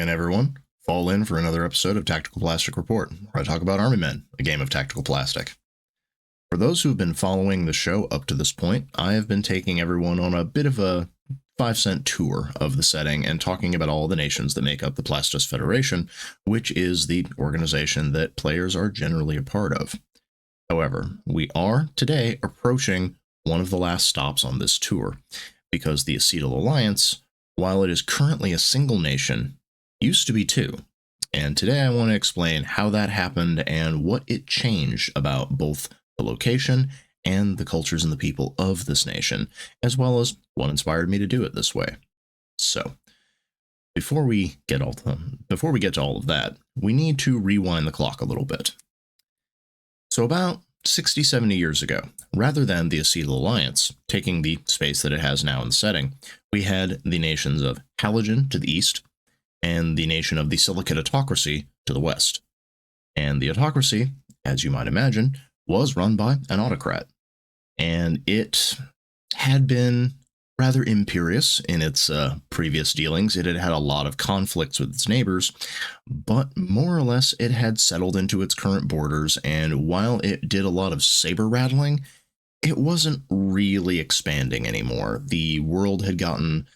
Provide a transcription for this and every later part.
again, everyone. Fall in for another episode of Tactical Plastic Report, where I talk about Army Men, a game of tactical plastic. For those who've been following the show up to this point, I have been taking everyone on a bit of a 5-cent tour of the setting and talking about all the nations that make up the Plastos Federation, which is the organization that players are generally a part of. However, we are today approaching one of the last stops on this tour, because the Acetal Alliance, while it is currently a single nation, used to be two. And today I want to explain how that happened and what it changed about both the location and the cultures and the people of this nation, as well as what inspired me to do it this way. So, before we get to all of that, we need to rewind the clock a little bit. So about 60, 70 years ago, rather than the Acetal Alliance taking the space that it has now in the setting, we had the nations of Halogen to the east and the nation of the Silicate Autocracy to the west. And the autocracy, as you might imagine, was run by an autocrat. And it had been rather imperious in its previous dealings. It had had a lot of conflicts with its neighbors, but more or less it had settled into its current borders, and while it did a lot of saber rattling, it wasn't really expanding anymore. The world had gotten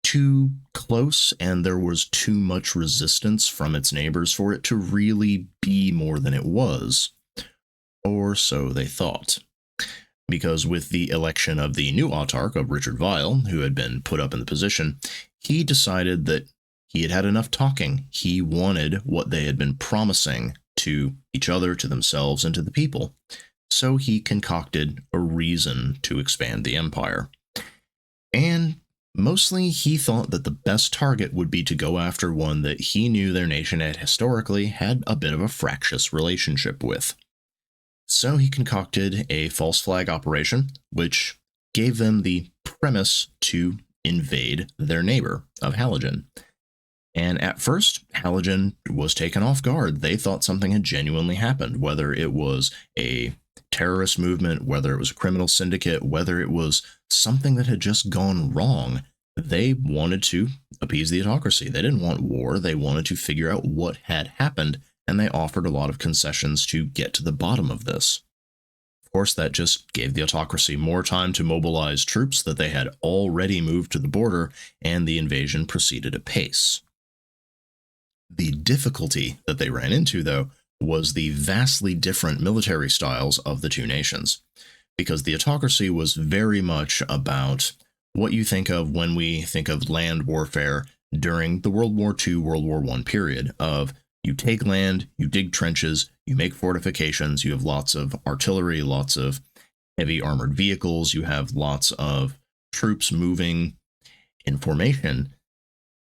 too close, and there was too much resistance from its neighbors for it to really be more than it was. Or so they thought. Because with the election of the new autarch of Richard Weil, who had been put up in the position, he decided that he had had enough talking. He wanted what they had been promising to each other, to themselves, and to the people. So he concocted a reason to expand the empire. And mostly he thought that the best target would be to go after one that he knew their nation had historically had a bit of a fractious relationship with. So he concocted a false flag operation, which gave them the premise to invade their neighbor of Halogen. And at first, Halogen was taken off guard. They thought something had genuinely happened, whether it was a terrorist movement, whether it was a criminal syndicate, whether it was something that had just gone wrong. They wanted to appease the autocracy. They didn't want war. They wanted to figure out what had happened, and they offered a lot of concessions to get to the bottom of this. Of course, that just gave the autocracy more time to mobilize troops that they had already moved to the border, and the invasion proceeded apace. The difficulty that they ran into, though, was the vastly different military styles of the two nations, because the autocracy was very much about what you think of when we think of land warfare during the World War II, World War I period of you take land, you dig trenches, you make fortifications, you have lots of artillery, lots of heavy armored vehicles, you have lots of troops moving in formation.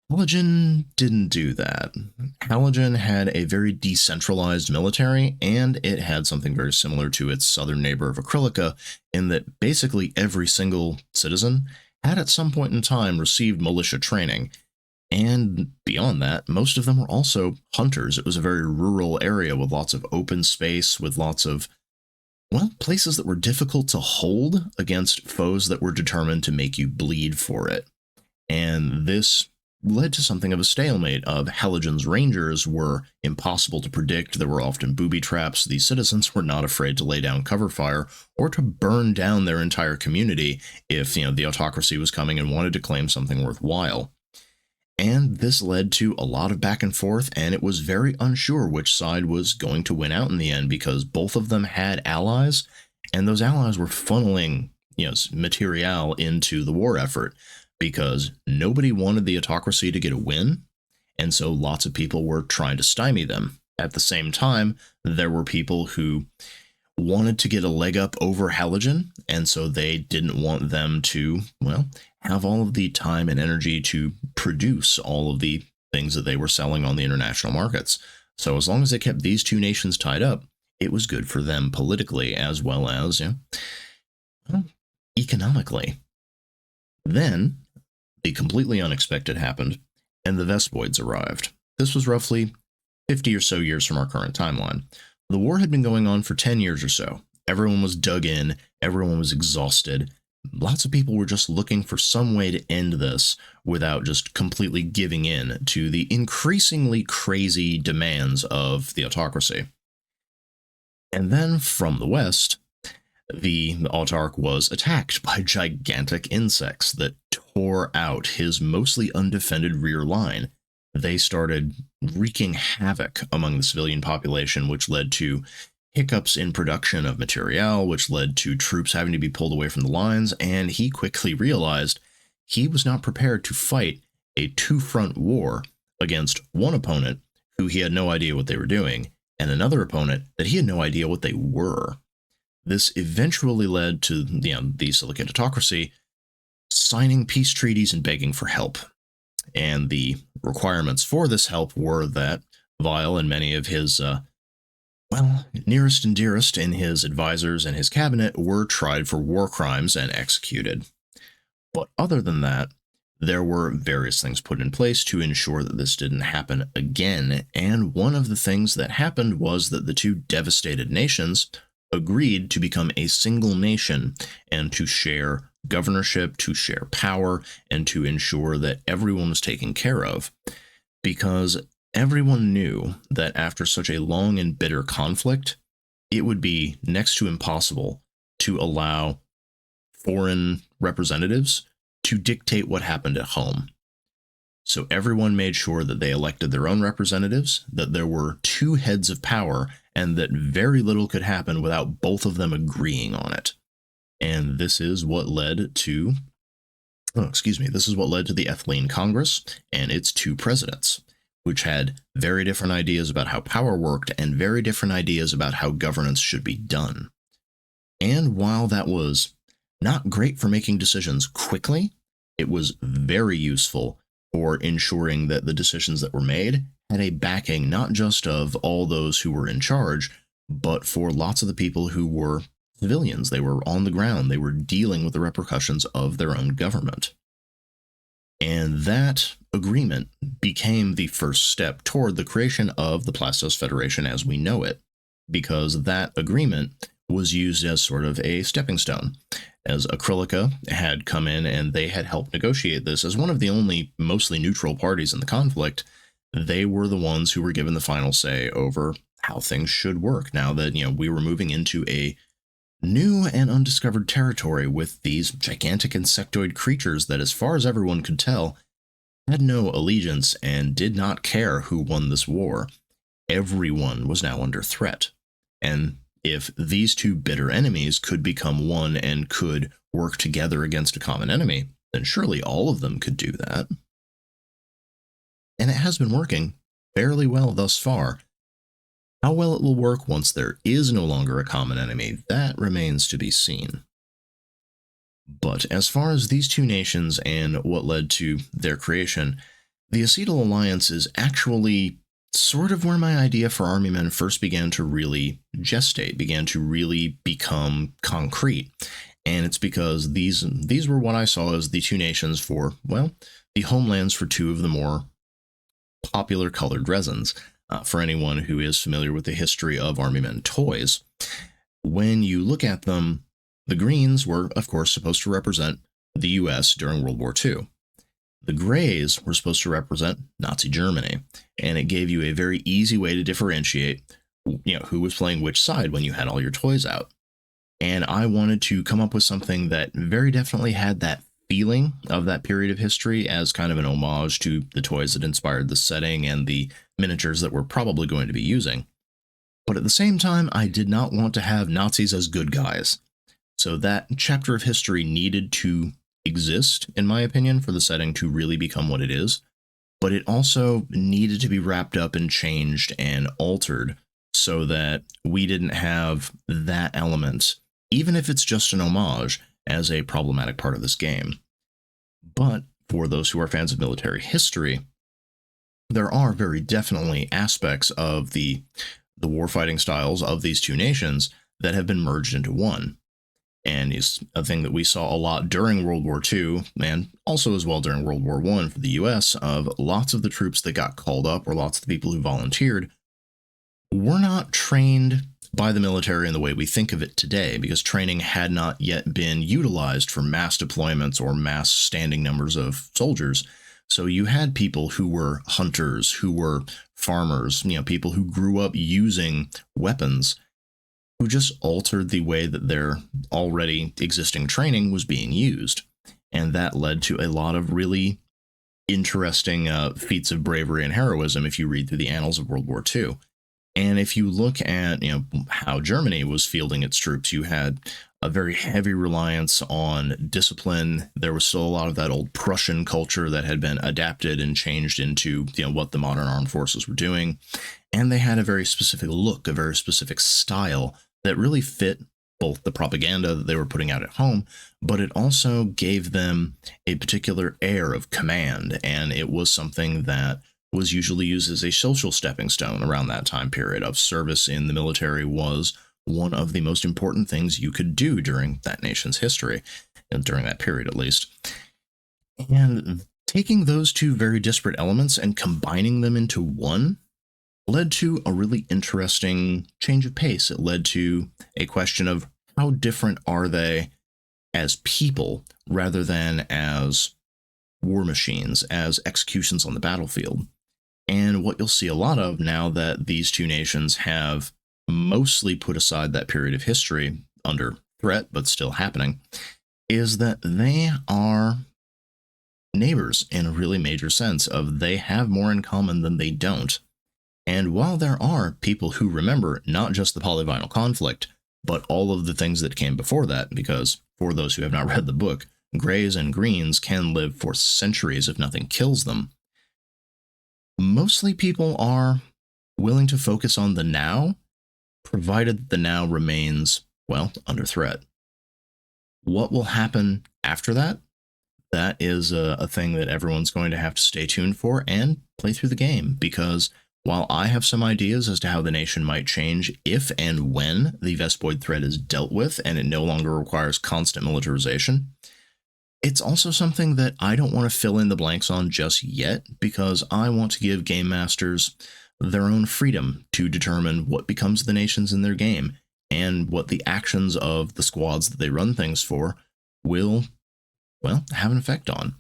Halogen didn't do that. Halogen had a very decentralized military, and it had something very similar to its southern neighbor of Acrylica, in that basically every single citizen had at some point in time received militia training. And beyond that, most of them were also hunters. It was a very rural area with lots of open space, with lots of, places that were difficult to hold against foes that were determined to make you bleed for it. And this led to something of a stalemate of Halogen's rangers were impossible to predict. There were often booby traps. The citizens were not afraid to lay down cover fire or to burn down their entire community if, the autocracy was coming and wanted to claim something worthwhile. And this led to a lot of back and forth, and it was very unsure which side was going to win out in the end, because both of them had allies, and those allies were funneling, material into the war effort, because nobody wanted the autocracy to get a win, and so lots of people were trying to stymie them. At the same time, there were people who wanted to get a leg up over Halogen, and so they didn't want them to, have all of the time and energy to produce all of the things that they were selling on the international markets. So as long as they kept these two nations tied up, it was good for them politically as well as, economically. Then, the completely unexpected happened, and the Vespoids arrived. This was roughly 50 or so years from our current timeline. The war had been going on for 10 years or so. Everyone was dug in, everyone was exhausted. lots of people were just looking for some way to end this without just completely giving in to the increasingly crazy demands of the autocracy. And then from the west, the autarch was attacked by gigantic insects that tore out his mostly undefended rear line. They started wreaking havoc among the civilian population, which led to hiccups in production of material, which led to troops having to be pulled away from the lines, and he quickly realized he was not prepared to fight a two-front war against one opponent who he had no idea what they were doing, and another opponent that he had no idea what they were. This eventually led to the Silicate Autocracy signing peace treaties and begging for help. And the requirements for this help were that Vile and many of his nearest and dearest in his advisors and his cabinet were tried for war crimes and executed. But other than that, there were various things put in place to ensure that this didn't happen again, and one of the things that happened was that the two devastated nations agreed to become a single nation and to share governorship, to share power, and to ensure that everyone was taken care of. Because everyone knew that after such a long and bitter conflict, it would be next to impossible to allow foreign representatives to dictate what happened at home. So everyone made sure that they elected their own representatives, that there were two heads of power, and that very little could happen without both of them agreeing on it. And this is what led to, this is what led to the Ethylene Congress and its two presidents, which had very different ideas about how power worked and very different ideas about how governance should be done. And while that was not great for making decisions quickly, it was very useful for ensuring that the decisions that were made had a backing not just of all those who were in charge, but for lots of the people who were civilians. They were on the ground. They were dealing with the repercussions of their own government. And that agreement became the first step toward the creation of the Plastos Federation as we know it, because that agreement was used as sort of a stepping stone, as Acrylica had come in and they had helped negotiate this as one of the only mostly neutral parties in the conflict. They were the ones who were given the final say over how things should work now that, we were moving into a new and undiscovered territory with these gigantic insectoid creatures that, as far as everyone could tell, had no allegiance and did not care who won this war. Everyone was now under threat. And if these two bitter enemies could become one and could work together against a common enemy, then surely all of them could do that. And it has been working fairly well thus far. How well it will work once there is no longer a common enemy, that remains to be seen. But as far as these two nations and what led to their creation, the Acetal Alliance is actually sort of where my idea for Army Men first began to really gestate, began to really become concrete. And it's because these were what I saw as the two nations for, the homelands for two of the more popular colored resins. For anyone who is familiar with the history of Army Men toys, when you look at them, the greens were, of course, supposed to represent the US during World War II. The grays were supposed to represent Nazi Germany, and it gave you a very easy way to differentiate, who was playing which side when you had all your toys out. And I wanted to come up with something that very definitely had that feeling of that period of history as kind of an homage to the toys that inspired the setting and the miniatures that we're probably going to be using. But at the same time, I did not want to have Nazis as good guys. So that chapter of history needed to exist, in my opinion, for the setting to really become what it is. But it also needed to be wrapped up and changed and altered so that we didn't have that element, even if it's just an homage, as a problematic part of this game. But for those who are fans of military history, there are very definitely aspects of the warfighting styles of these two nations that have been merged into one. And is a thing that we saw a lot during World War II, and also as well during World War I for the US, of lots of the troops that got called up, or lots of the people who volunteered, were not trained by the military in the way we think of it today, because training had not yet been utilized for mass deployments or mass standing numbers of soldiers. So you had people who were hunters, who were farmers, people who grew up using weapons, who just altered the way that their already existing training was being used. And that led to a lot of really interesting feats of bravery and heroism if you read through the annals of World War II. And if you look at how Germany was fielding its troops, you had a very heavy reliance on discipline. There was still a lot of that old Prussian culture that had been adapted and changed into what the modern armed forces were doing. And they had a very specific look, a very specific style that really fit both the propaganda that they were putting out at home, but it also gave them a particular air of command. And it was something that was usually used as a social stepping stone around that time period. Of service in the military was one of the most important things you could do during that nation's history, and during that period at least. And taking those two very disparate elements and combining them into one led to a really interesting change of pace. It led to a question of how different are they as people rather than as war machines, as executions on the battlefield. And what you'll see a lot of now that these two nations have mostly put aside that period of history under threat, but still happening, is that they are neighbors in a really major sense of they have more in common than they don't. And while there are people who remember not just the polyvinyl conflict, but all of the things that came before that, because for those who have not read the book, grays and greens can live for centuries if nothing kills them. Mostly people are willing to focus on the now, provided the now remains, under threat. What will happen after that? That is a thing that everyone's going to have to stay tuned for and play through the game, because while I have some ideas as to how the nation might change if and when the Vespoid threat is dealt with and it no longer requires constant militarization, it's also something that I don't want to fill in the blanks on just yet, because I want to give game masters their own freedom to determine what becomes the nations in their game and what the actions of the squads that they run things for will, have an effect on.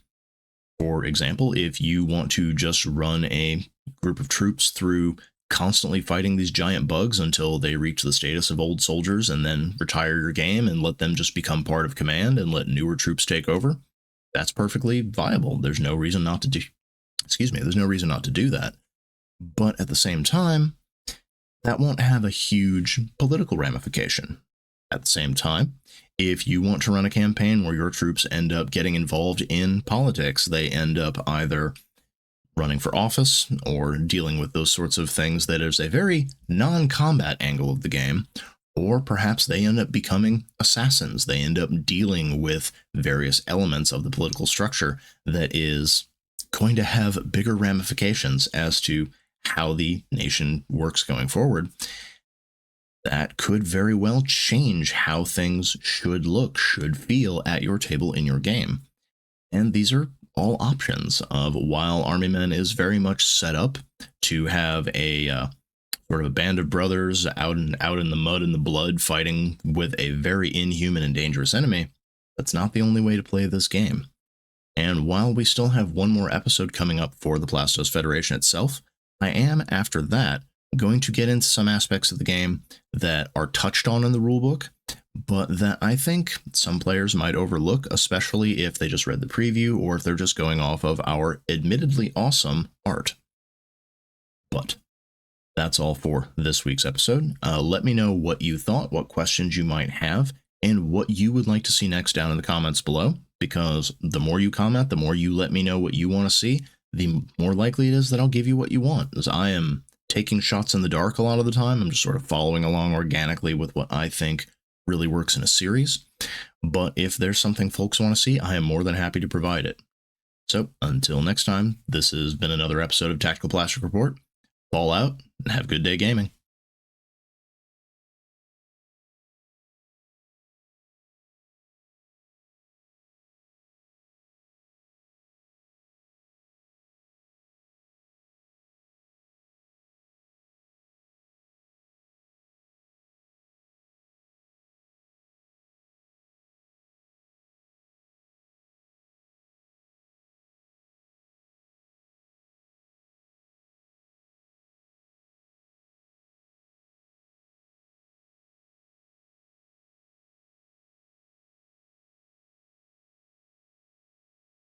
For example, if you want to just run a group of troops through constantly fighting these giant bugs until they reach the status of old soldiers and then retire your game and let them just become part of command and let newer troops take over, that's perfectly viable. There's no reason not to do, there's no reason not to do that. But at the same time, that won't have a huge political ramification. At the same time, if you want to run a campaign where your troops end up getting involved in politics, they end up either running for office or dealing with those sorts of things that is a very non-combat angle of the game, or perhaps they end up becoming assassins. They end up dealing with various elements of the political structure that is going to have bigger ramifications as to how the nation works going forward. That could very well change how things should look, should feel at your table in your game. And these are all options of, while Army Men is very much set up to have a sort of a band of brothers out in the mud and the blood fighting with a very inhuman and dangerous enemy, that's not the only way to play this game. And while we still have one more episode coming up for the Plastos Federation itself, I am, after that, going to get into some aspects of the game that are touched on in the rulebook, but that I think some players might overlook, especially if they just read the preview or if they're just going off of our admittedly awesome art. But that's all for this week's episode. Let me know what you thought, what questions you might have, and what you would like to see next down in the comments below, because the more you comment, the more you let me know what you want to see, the more likely it is that I'll give you what you want, as I am taking shots in the dark a lot of the time. I'm just sort of following along organically with what I think really works in a series. But if there's something folks want to see, I am more than happy to provide it. So until next time, this has been another episode of Tactical Plastic Report. Fall out and have a good day gaming.